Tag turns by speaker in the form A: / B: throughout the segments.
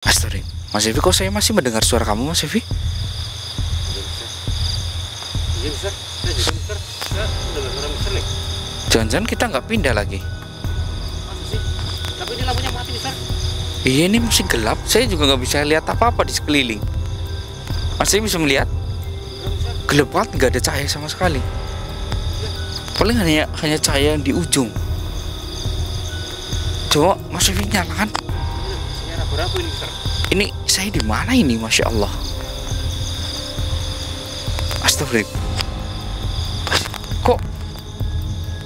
A: Astagfirullah. Mas Evi, kok saya masih mendengar suara kamu, Mas Evi?
B: Iya, Mister. Saya juga, Mister. Saya mendengar suara Mister nih.
A: Jangan-jangan kita nggak pindah lagi?
B: Masa sih? Tapi ini lampunya mati, Mister.
A: Iya, ini masih gelap. Saya juga nggak bisa lihat apa-apa di sekeliling. Mas Evi bisa melihat?
B: Enggak, Mister.
A: Gelap banget, nggak ada cahaya sama sekali. Paling hanya cahaya yang di ujung. Coba Mas Evi nyalakan.
B: Ini arah berapa ini, Mister?
A: Ini saya di mana ini, Masya Allah. Astagfirullah.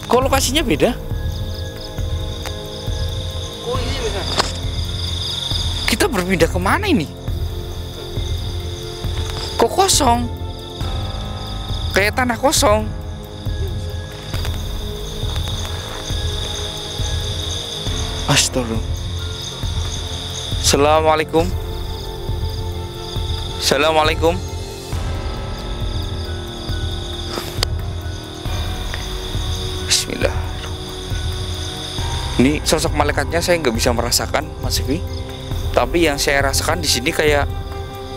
A: Kok lokasinya beda?
B: Oh iya, Mister.
A: Kita berpindah kemana ini? Kok kosong? Kayak tanah kosong. Astagfirullah. Assalamualaikum. Assalamualaikum. Bismillah. Ini sosok malaikatnya saya nggak bisa merasakan, Mas Evi. Tapi yang saya rasakan di sini kayak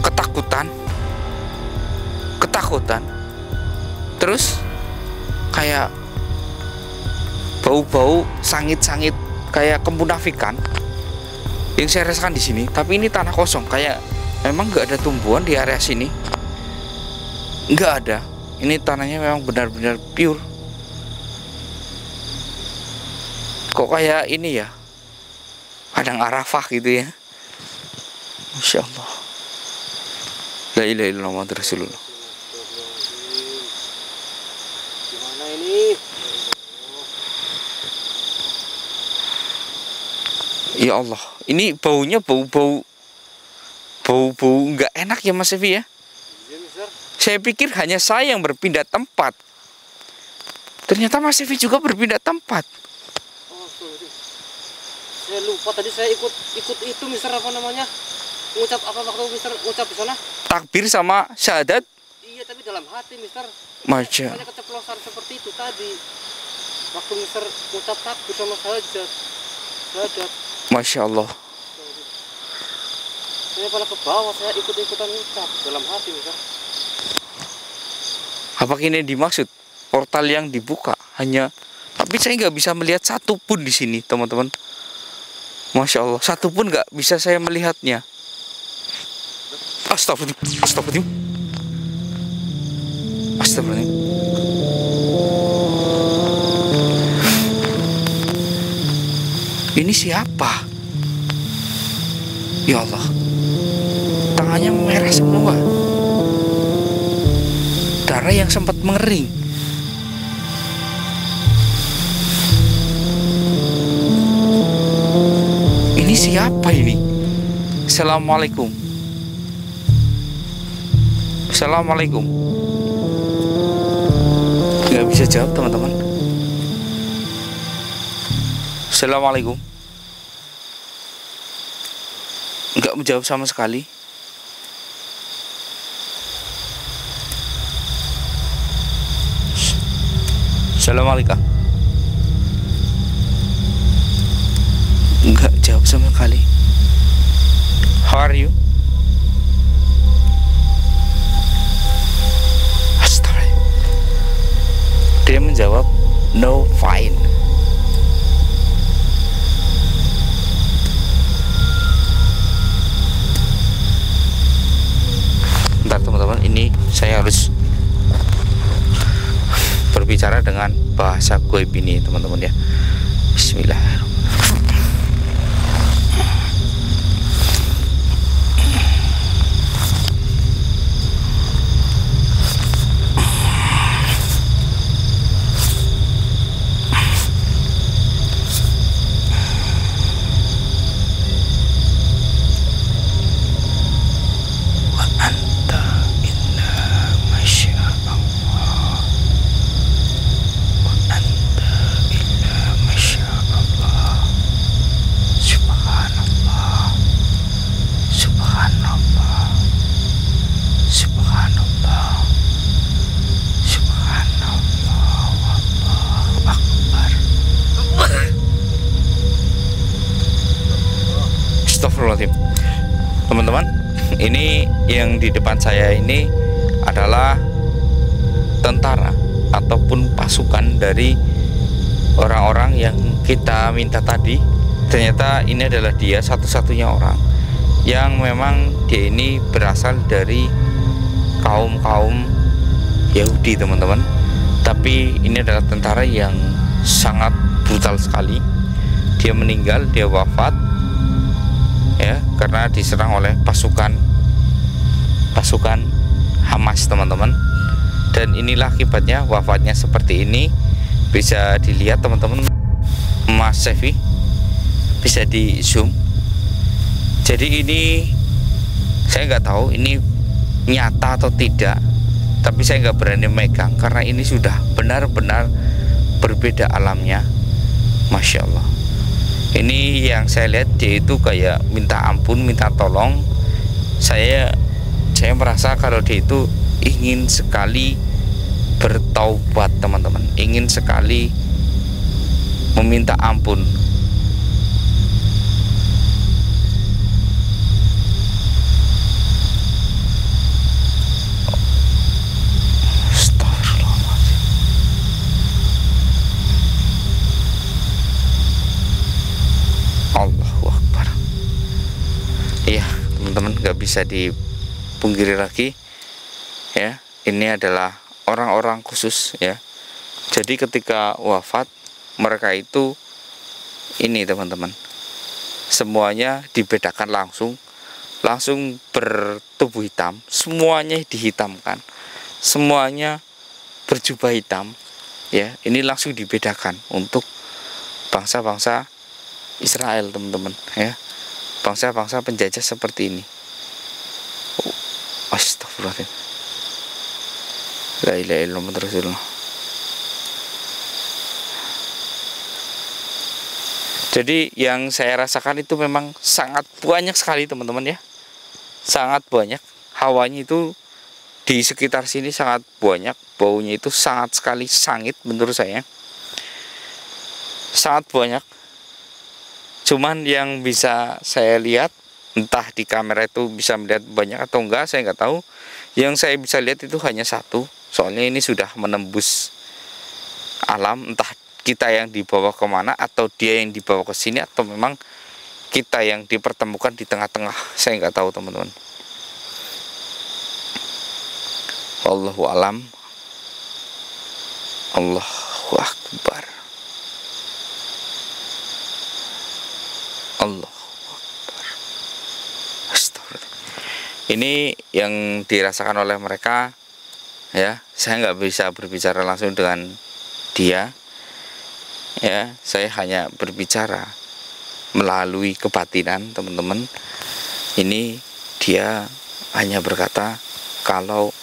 A: ketakutan. Terus kayak bau-bau sangit-sangit kayak kemunafikan yang saya rasakan di sini. Tapi ini tanah kosong, kayak memang nggak ada tumbuhan di area sini, nggak ada. Ini tanahnya memang benar-benar pure. Kok kayak ini ya, padang Arafah gitu ya. Masya Allah. La ilaha illallah Muhammadur Rasulullah.
B: Gimana ini?
A: Ya Allah, ini baunya bau nggak enak ya, Mas Evi ya.
B: Iya, Mister.
A: Saya pikir hanya saya yang berpindah tempat. Ternyata Mas Evi juga berpindah tempat.
B: Oh, sorry. Saya lupa tadi saya ikut itu, Mister, apa namanya? Ngucap apa waktu Mister ngucap di sana?
A: Takbir sama syahadat.
B: Iya, tapi dalam hati, Mister.
A: Masya.
B: Banyak keceplosan seperti itu tadi. Waktu Mister ngucap takbir sama syahadat.
A: Masya Allah.
B: Saya malah ke bawah, saya ikut-ikutan ngucap dalam hati, Mister.
A: Apakah ini dimaksud portal yang dibuka? Hanya, tapi saya nggak bisa melihat satu pun di sini, teman-teman. Masya Allah, satu pun nggak bisa saya melihatnya. Astagfirullah. Astagfirullah. Ini siapa? Ya Allah, tangannya merah semua. Darah yang sempat mengering. Ini siapa ini? Assalamualaikum. Assalamualaikum. Nggak bisa jawab, teman-teman. Assalamualaikum. Nggak menjawab sama sekali. Assalamualaikum. Nggak jawab sama sekali. How are you? Astaga. Dia menjawab no, fine. Bentar, teman-teman, ini saya harus berbicara dengan bahasa goib ini, teman-teman ya. Bismillahirrahmanirrahim. teman-teman, ini yang di depan saya ini adalah tentara ataupun pasukan dari orang-orang yang kita minta tadi. Ternyata ini adalah dia satu-satunya orang yang memang dia ini berasal dari kaum Yahudi, teman-teman. Tapi ini adalah tentara yang sangat brutal sekali. Dia meninggal, dia wafat ya, karena diserang oleh pasukan Hamas, teman-teman. Dan inilah akibatnya wafatnya seperti ini. Bisa dilihat teman-teman, Mas Sefi, bisa di zoom. Jadi ini saya nggak tahu ini nyata atau tidak, tapi saya nggak berani megang karena ini sudah benar-benar berbeda alamnya. Masya Allah, ini yang saya lihat dia itu kayak minta ampun, minta tolong. Saya merasa kalau dia itu ingin sekali bertaubat, teman-teman, ingin sekali meminta ampun. Allahu Akbar. Iya, teman-teman, nggak bisa dipungkiri lagi ya, ini adalah orang-orang khusus ya. Jadi ketika wafat mereka itu ini, teman-teman, semuanya dibedakan langsung bertubuh hitam, semuanya dihitamkan, semuanya berjubah hitam ya. Ini langsung dibedakan untuk bangsa-bangsa Israel, teman-teman ya, bangsa-bangsa penjajah seperti ini. Astagfirullahaladzim, la ilaha illallah Rasulullah. Jadi yang saya rasakan itu memang sangat banyak sekali, teman-teman ya, sangat banyak. Hawanya itu di sekitar sini sangat banyak, baunya itu sangat sekali sangit menurut saya, sangat banyak. Cuman yang bisa saya lihat, entah di kamera itu bisa melihat banyak atau enggak, saya nggak tahu. Yang saya bisa lihat itu hanya satu, soalnya ini sudah menembus alam. Entah kita yang dibawa kemana, atau dia yang dibawa ke sini, atau memang kita yang dipertemukan di tengah-tengah, saya nggak tahu, teman-teman. Wallahu alam. Allahu Akbar. Allah Akbar. Astagfirullah. Ini yang dirasakan oleh mereka ya. Saya nggak bisa berbicara langsung dengan dia ya. Saya hanya berbicara melalui kebatinan, teman-teman. Ini dia hanya berkata, kalau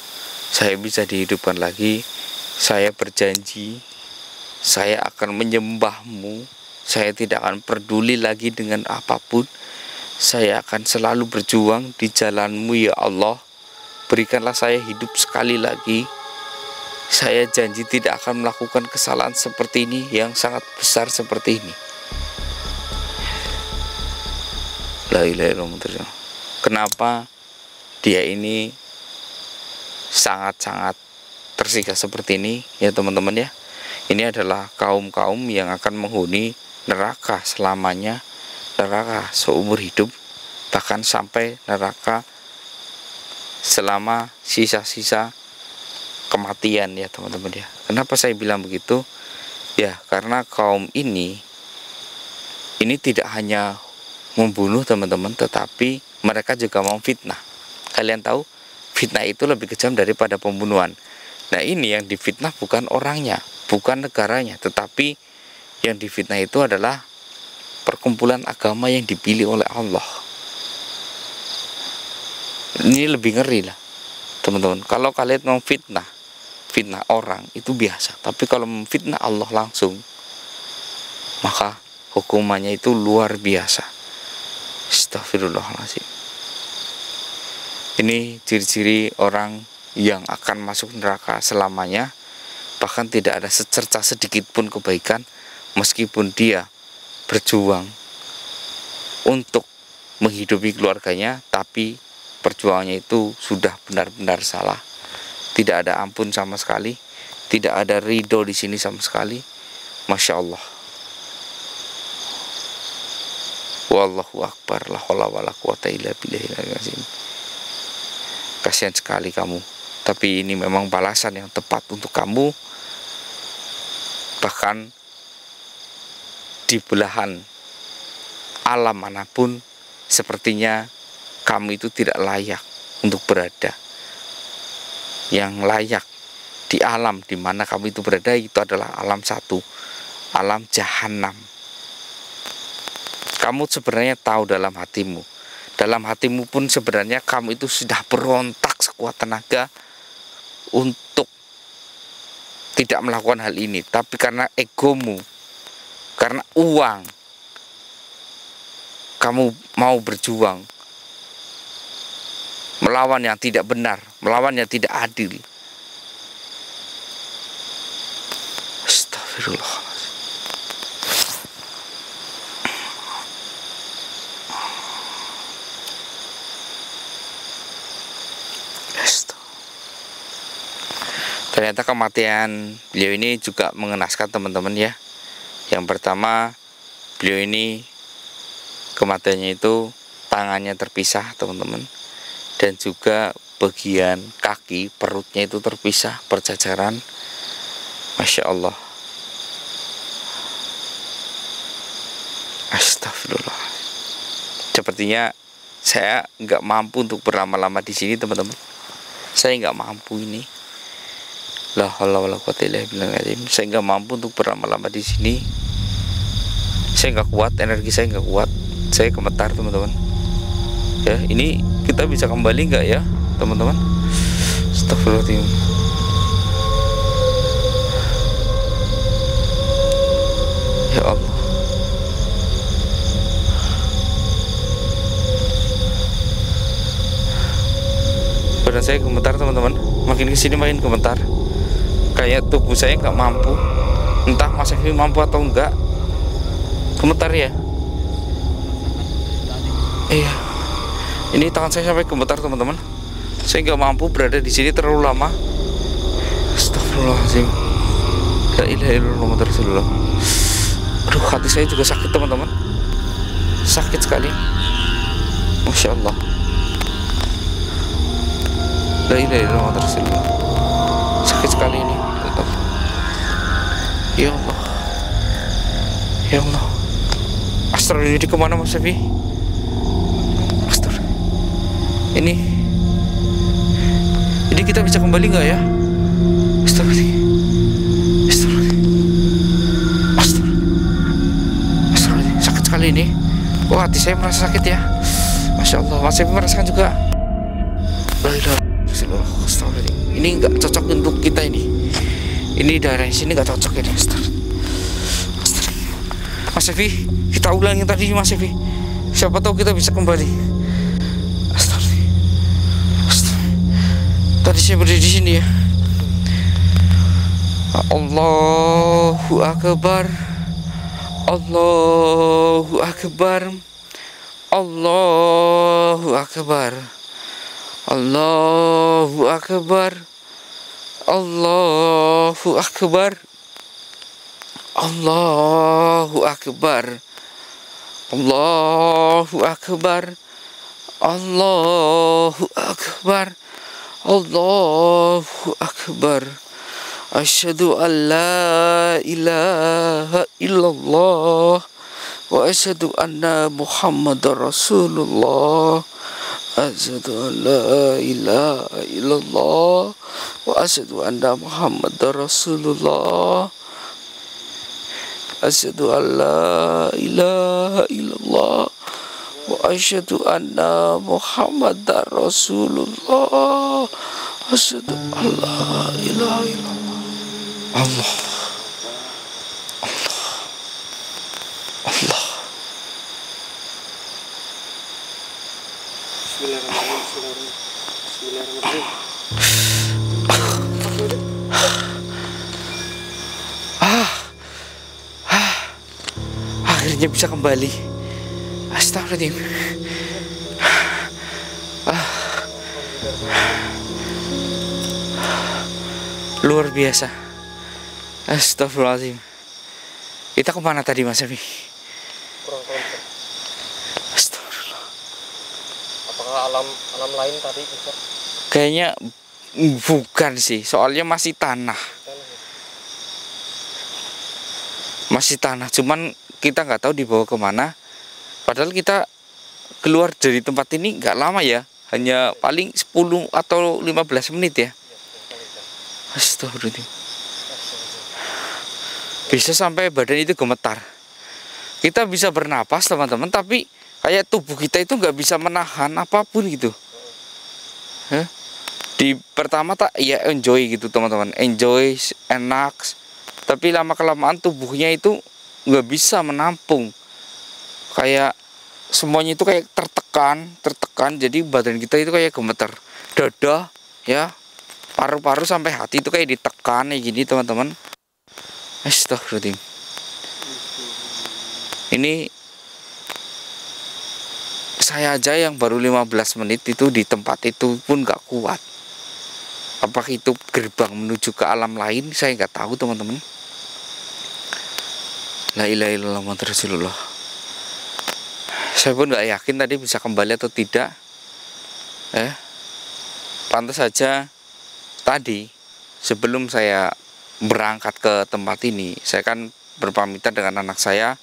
A: saya bisa dihidupkan lagi, saya berjanji saya akan menyembahmu. Saya tidak akan peduli lagi dengan apapun. Saya akan selalu berjuang di jalanmu ya Allah. Berikanlah saya hidup sekali lagi. Saya janji tidak akan melakukan kesalahan seperti ini, yang sangat besar seperti ini. La ilaha illallah. Kenapa dia ini sangat-sangat tersiksa seperti ini ya, teman-teman ya. Ini adalah kaum-kaum yang akan menghuni neraka selamanya, neraka seumur hidup, bahkan sampai neraka selama sisa-sisa kematian ya, teman-teman ya. Kenapa saya bilang begitu? Ya, karena kaum ini tidak hanya membunuh, teman-teman, tetapi mereka juga memfitnah. Kalian tahu, fitnah itu lebih kejam daripada pembunuhan. Nah, ini yang difitnah bukan orangnya, bukan negaranya, tetapi yang difitnah itu adalah perkumpulan agama yang dipilih oleh Allah. Ini lebih ngeri lah, teman-teman. Kalau kalian mau fitnah orang itu biasa, tapi kalau memfitnah Allah langsung, maka hukumannya itu luar biasa. Astagfirullahaladzim. Ini ciri-ciri orang yang akan masuk neraka selamanya. Bahkan tidak ada secerca sedikit pun kebaikan, meskipun dia berjuang untuk menghidupi keluarganya, tapi perjuangannya itu sudah benar-benar salah. Tidak ada ampun sama sekali, tidak ada ridho di sini sama sekali. Masya Allah. Wallahu akbar, la haula wala quwata illa billahil azim. Kasihan sekali kamu, tapi ini memang balasan yang tepat untuk kamu. Bahkan di belahan alam manapun, sepertinya kamu itu tidak layak untuk berada. Yang layak di alam di mana kamu itu berada itu adalah alam satu, alam jahanam. Kamu sebenarnya tahu dalam hatimu pun sebenarnya kamu itu sudah berontak sekuat tenaga untuk tidak melakukan hal ini, tapi karena egomu, karena uang, kamu mau berjuang melawan yang tidak benar, melawan yang tidak adil. Astagfirullah. Ternyata kematian beliau ini juga mengenaskan teman-teman ya. Yang pertama, beliau ini kematiannya itu tangannya terpisah teman-teman, dan juga bagian kaki perutnya itu terpisah berjajaran. Masya Allah. Astagfirullah. Sepertinya saya nggak mampu untuk berlama-lama di sini teman-teman. Saya nggak mampu ini. La haula wala quwata illa billah. Saya nggak mampu untuk berlama-lama di sini. Saya nggak kuat, energi saya nggak kuat. Saya gemetar teman-teman. Ya, ini kita bisa kembali nggak ya teman-teman? Astagfirullahaladzim. Ya Allah. Badan saya gemetar teman-teman. Makin kesini makin gemetar. Kayak tubuh saya nggak mampu. Entah Mas Evi mampu atau enggak. Gemetar ya. Iya. Ini tangan saya sampai gemetar teman-teman. Saya nggak mampu berada di sini terlalu lama. Astagfirullahaladzim. La ilaha illallah Muhammadur Rasulullah. Aduh, hati saya juga sakit teman-teman. Sakit sekali. Masya Allah. La ilaha illallah Muhammadur Rasulullah. Sakit sekali ini. Ya Allah. Ya Allah. Astagfirullah, ini kemana Mas Evi? Astagfirullah. Ini kita bisa kembali nggak ya? Astagfirullah. Astagfirullah. Astagfirullah. Astagfirullah. Sakit sekali ini. Wah, hati saya merasa sakit ya. Masya Allah. Mas Evi merasakan juga. La ilaha illallah. Astagfirullah. Ini nggak cocok untuk kita ini. Ini daerah sini nggak cocok ini. Mas Evi, kita ulangi tadi Mas Evi. Siapa tahu kita bisa kembali. Astagfirullah. Tadi saya berdiri di sini ya. Allahu Akbar. Allahu Akbar. Allahu Akbar. Allahu Akbar. Allahu Akbar. Allahu Akbar. Allahu Akbar. Allahu Akbar. Allahu Akbar. Asyhadu an la ilaha illallah wa asyhadu anna Muhammadar Rasulullah. Asyhadu an la ilaha illallah wa asyhadu anna Muhammadar Rasulullah. Asyhadu an la ilaha illallah wa asyhadu anna Muhammadar Rasulullah. Asyhadu an la ilaha illallah. Allah. Allah. Allah.
B: Bismillahirrahmanirrahim. Bismillahirrahmanirrahim.
A: Akhirnya bisa kembali. Astagfirullahaladzim. luar biasa. Astagfirullahaladzim. Kita kemana tadi Mas Evi?
B: Kurang tahu Mister.
A: Astagfirullah.
B: Apakah alam lain tadi Mister?
A: Kayaknya bukan sih, soalnya masih tanah. Masih tanah, cuman kita nggak tahu dibawa kemana. Padahal kita keluar dari tempat ini nggak lama ya, hanya paling 10 atau 15 menit ya. Astagfirullahaladzim. Bisa sampai badan itu gemetar. Kita bisa bernapas teman-teman, tapi kayak tubuh kita itu nggak bisa menahan apapun gitu. Di pertama tak ya enjoy gitu teman-teman, enjoy, enak. Tapi lama kelamaan tubuhnya itu nggak bisa menampung. Kayak semuanya itu kayak tertekan. Jadi badan kita itu kayak gemetar. Dada ya, paru-paru sampai hati itu kayak ditekan kayak gini teman-teman. Astagfirullahaladzim. Ini saya aja yang baru 15 menit itu di tempat itu pun gak kuat. Apakah itu gerbang menuju ke alam lain? Saya nggak tahu teman-teman. La ilaha illallah Muhammadur Rasulullah. Saya pun nggak yakin tadi bisa kembali atau tidak. Pantas saja tadi sebelum saya berangkat ke tempat ini, saya kan berpamitan dengan anak saya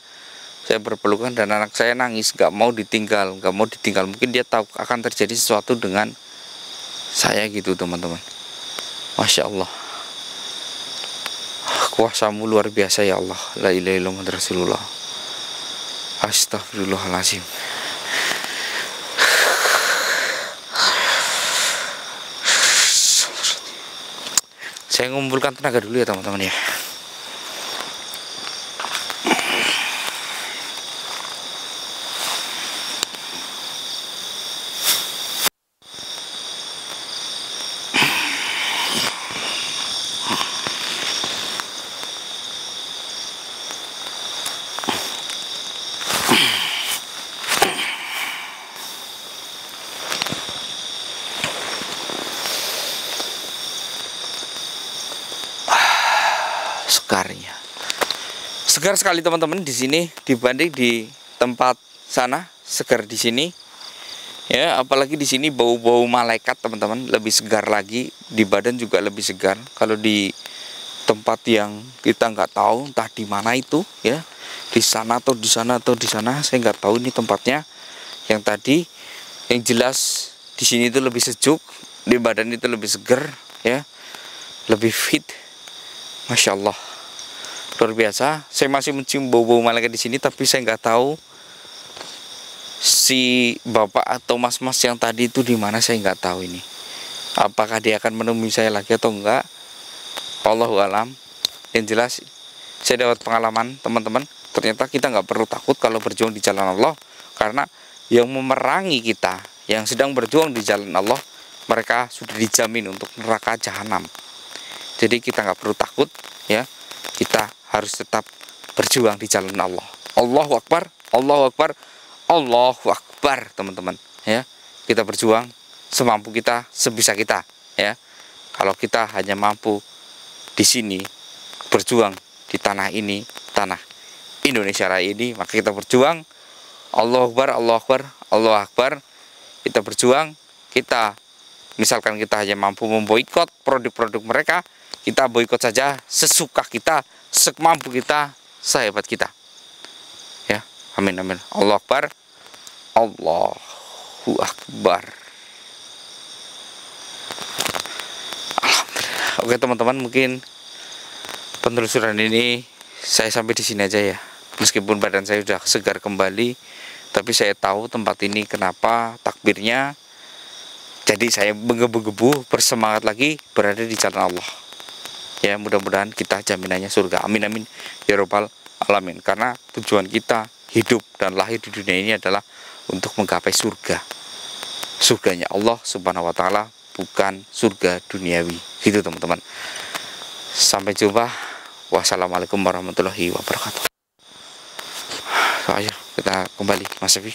A: berpelukan dan anak saya nangis, nggak mau ditinggal. Mungkin dia tahu akan terjadi sesuatu dengan saya gitu teman-teman. Masya Allah, kuasamu luar biasa ya Allah. La ilaha illallah Muhammadur Rasulullah. Astagfirullahaladzim. Saya ngumpulkan tenaga dulu ya teman-teman ya. Segarnya, segar sekali teman-teman di sini dibanding di tempat sana. Segar di sini ya, apalagi di sini bau-bau malaikat teman-teman, lebih segar lagi. Di badan juga lebih segar. Kalau di tempat yang kita nggak tahu entah di mana itu ya, di sana atau di sana atau di sana, saya nggak tahu ini tempatnya. Yang tadi yang jelas di sini itu lebih sejuk, di badan itu lebih segar ya, lebih fit. Masya Allah, luar biasa. Saya masih mencium bau-bau malaikat di sini, tapi saya nggak tahu si bapak atau mas-mas yang tadi itu di mana. Saya nggak tahu ini. Apakah dia akan menemui saya lagi atau enggak? Allahu alam. Yang jelas, saya dapat pengalaman teman-teman. Ternyata kita nggak perlu takut kalau berjuang di jalan Allah, karena yang memerangi kita, yang sedang berjuang di jalan Allah, mereka sudah dijamin untuk neraka jahanam. Jadi kita nggak perlu takut ya, kita harus tetap berjuang di jalan Allah. Allahu Akbar, Allahu Akbar, Allahu Akbar teman-teman ya. Kita berjuang semampu kita, sebisa kita ya. Kalau kita hanya mampu di sini berjuang di tanah ini, tanah Indonesia Raya ini, maka kita berjuang. Allahu Akbar, Allahu Akbar, Allahu Akbar. Kita berjuang. Kita misalkan kita hanya mampu memboikot produk-produk mereka, kita boikot saja sesuka kita, semampu kita, sehebat kita. Ya, amin amin. Allahu Akbar. Allahu Akbar. Alhamdulillah. Oke teman-teman, mungkin penelusuran ini saya sampai di sini aja ya. Meskipun badan saya sudah segar kembali, tapi saya tahu tempat ini kenapa takbirnya. Jadi saya menggebu-gebu, bersemangat lagi berada di jalan Allah. Ya, mudah-mudahan kita jaminannya surga. Amin amin ya robbal alamin. Karena tujuan kita hidup dan lahir di dunia ini adalah untuk menggapai surga. Surganya Allah Subhanahu wa taala, bukan surga duniawi. Gitu teman-teman. Sampai jumpa. Wassalamualaikum warahmatullahi wabarakatuh. Ayo kita kembali Mas Evi.